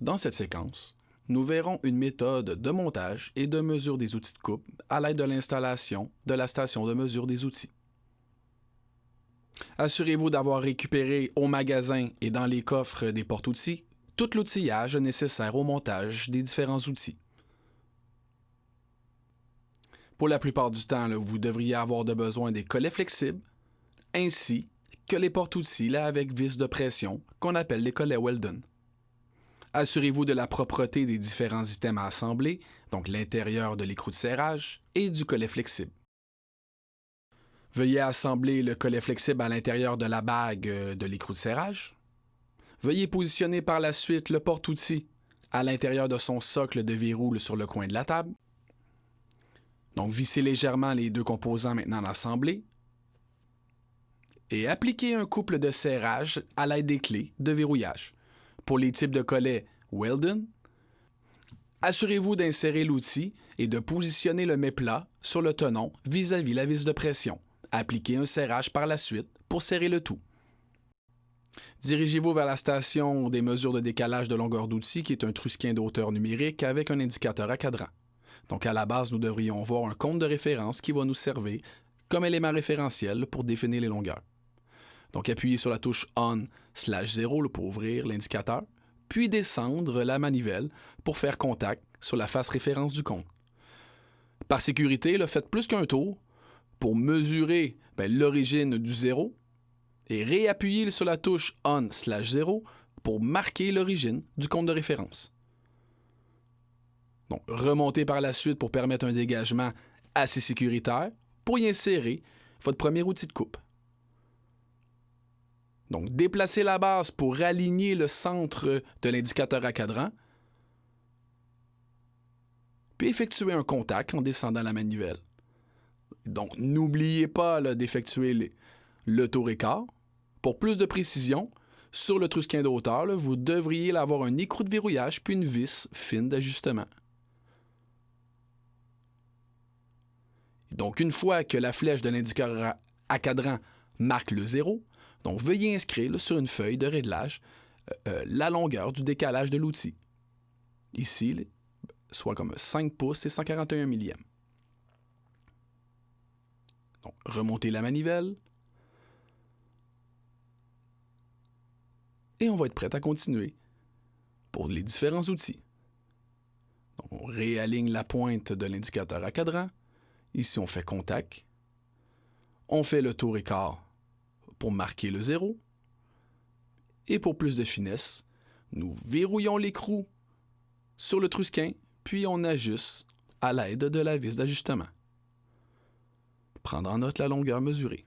Dans cette séquence, nous verrons une méthode de montage et de mesure des outils de coupe à l'aide de l'installation de la station de mesure des outils. Assurez-vous d'avoir récupéré au magasin et dans les coffres des porte-outils tout l'outillage nécessaire au montage des différents outils. Pour la plupart du temps, vous devriez avoir de besoin des collets flexibles, ainsi que les porte-outils avec vis de pression qu'on appelle les collets Weldon. Assurez-vous de la propreté des différents items à assembler, donc l'intérieur de l'écrou de serrage et du collet flexible. Veuillez assembler le collet flexible à l'intérieur de la bague de l'écrou de serrage. Veuillez positionner par la suite le porte-outils à l'intérieur de son socle de verrou sur le coin de la table. Donc, vissez légèrement les deux composants maintenant assemblés et appliquez un couple de serrage à l'aide des clés de verrouillage. Pour les types de collets Weldon, assurez-vous d'insérer l'outil et de positionner le méplat sur le tenon vis-à-vis la vis de pression. Appliquez un serrage par la suite pour serrer le tout. Dirigez-vous vers la station des mesures de décalage de longueur d'outil qui est un trusquin de hauteur numérique avec un indicateur à cadran. Donc à la base, nous devrions voir un compte de référence qui va nous servir comme élément référentiel pour définir les longueurs. Donc appuyez sur la touche On/0 pour ouvrir l'indicateur, puis descendre la manivelle pour faire contact sur la face référence du compte. Par sécurité, faites plus qu'un tour pour mesurer l'origine du zéro et réappuyez sur la touche On/0 pour marquer l'origine du compte de référence. Donc, remontez par la suite pour permettre un dégagement assez sécuritaire pour y insérer votre premier outil de coupe. Donc, déplacez la base pour aligner le centre de l'indicateur à cadran, puis effectuez un contact en descendant la manivelle. Donc, n'oubliez pas d'effectuer le tour et quart. Pour plus de précision, sur le trusquin de hauteur, vous devriez avoir un écrou de verrouillage puis une vis fine d'ajustement. Donc, une fois que la flèche de l'indicateur à cadran marque le 0, donc veuillez inscrire sur une feuille de réglage la longueur du décalage de l'outil. Ici, soit comme 5 pouces et 141 millièmes. Donc, remontez la manivelle. Et on va être prêt à continuer pour les différents outils. Donc, on réaligne la pointe de l'indicateur à cadran. Ici, on fait contact. On fait le tour et quart pour marquer le 0. Et pour plus de finesse, nous verrouillons l'écrou sur le trusquin, puis on ajuste à l'aide de la vis d'ajustement. Prendre en note la longueur mesurée.